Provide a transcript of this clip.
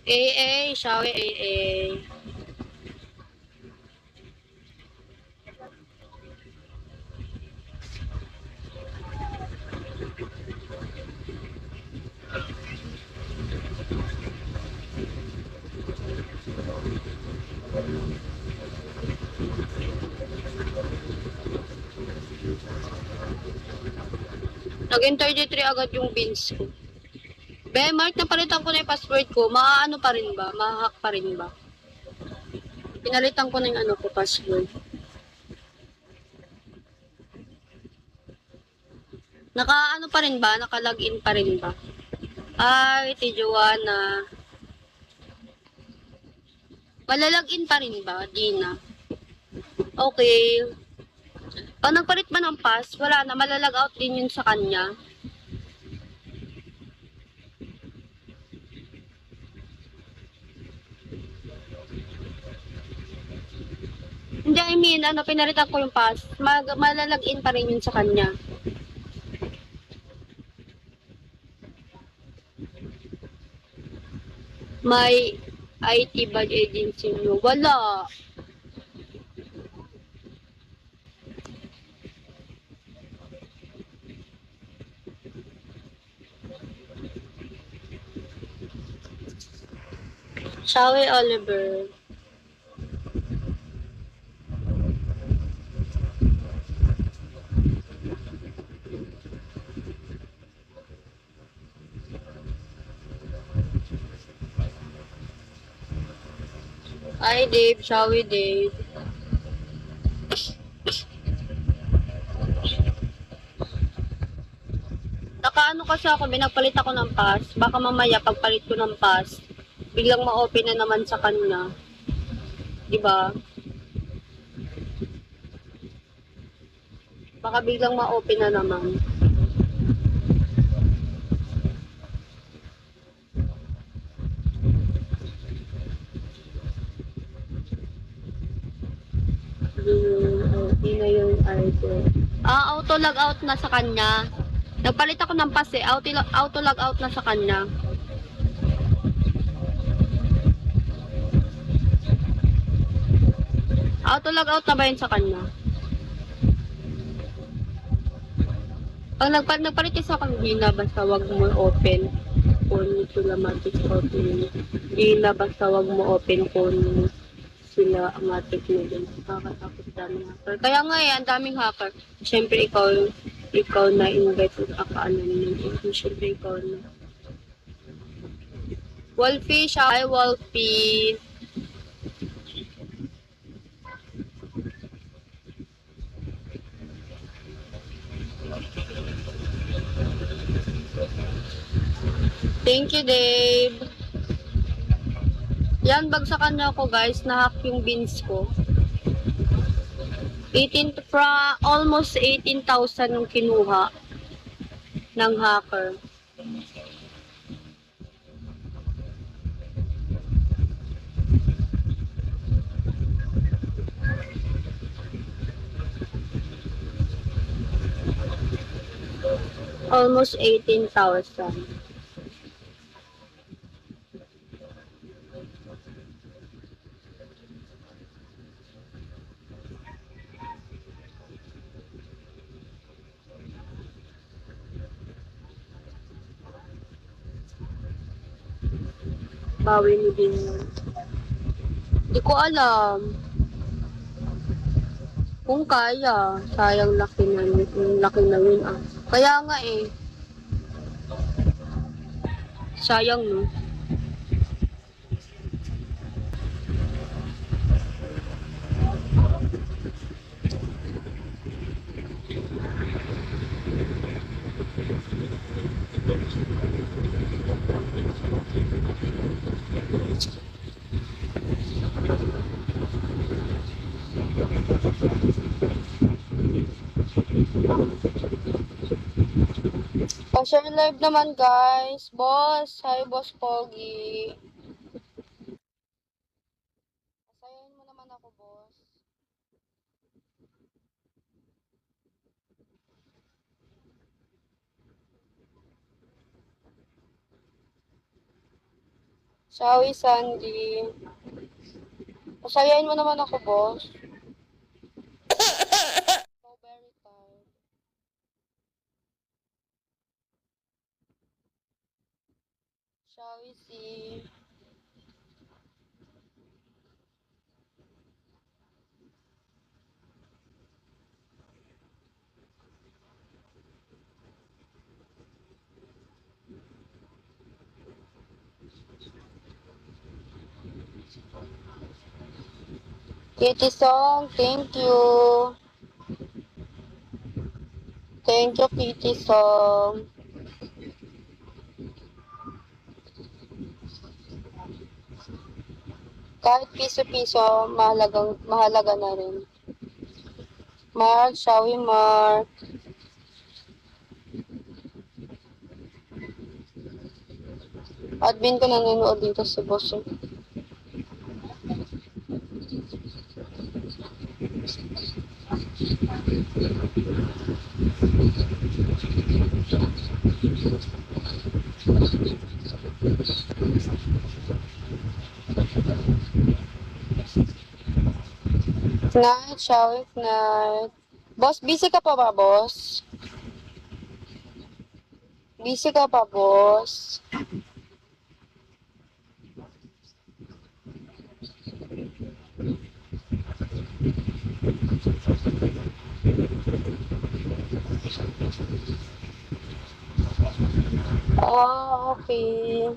AA, Shawi AA. Naging 33 agad yung beans ko. Be, Mark, napalitan ko na yung password ko. Maaano pa rin ba? Mahahack pa rin ba? Pinalitan ko na yung ano ko, password. Naka-ano pa rin ba? Naka-login pa rin ba? Ay, ti Joanna. Malalagin pa rin ba? Di na. Okay. Pag nagpalit ba ng pass, wala na. Malalag out din yun sa kanya. Hindi, I mean, ano, pinalitan ko yung pass. Malalagin pa rin yun sa kanya. May IT badge agency nyo. Wala. Shawi Oliver. Hi, Dave. Shawi Dave. Nakaano kasi ako, binagpalit ako ng pass. Baka mamaya, pagpalit ko ng pass, biglang ma-open na naman sa kanya. Diba? Baka biglang ma-open na naman. Hindi na yung idol. Auto log out na sa kanya. Nagpalit ako ng pass eh. Auto log out na sa kanya. Auto log out na ba yun sa kanya? Pag nagpalit sa kanina, basta wag mo open kung sila matic open. Hindi na basta wag mo open kung sila matic na din. Nakakatakot daming hacker. Kaya nga eh, ang daming hacker. Siyempre ikaw na invite sa ano nila. Siyempre ikaw na. Wolfie, hi Wolfie. Thank you, Dave. Yan, bagsakan niya ako guys. Na-hack yung beans ko. 18 fra almost 18,000 yung kinuha ng hacker. Almost 18,000. Bawi mo din yun. Hindi ko alam. Kung kaya, sayang laki na yun ah. Kaya nga eh. Sayang no. Pa-share live naman guys. Boss, hi Boss Pogi. Pasayahin mo naman ako, boss. Shawi, Sandy. Pasayain mo naman ako, boss. So very tired. Shall we see? Kitty Song, thank you. Thank you, Kitty Song. Kahit piso-piso, mahalaga na rin. Mark, shall we, Mark? Admin ko nanonood dito si boss. Night, shall we, night? Boss, busy ka pa ba, boss? Busy ka pa, boss? Ah, okay.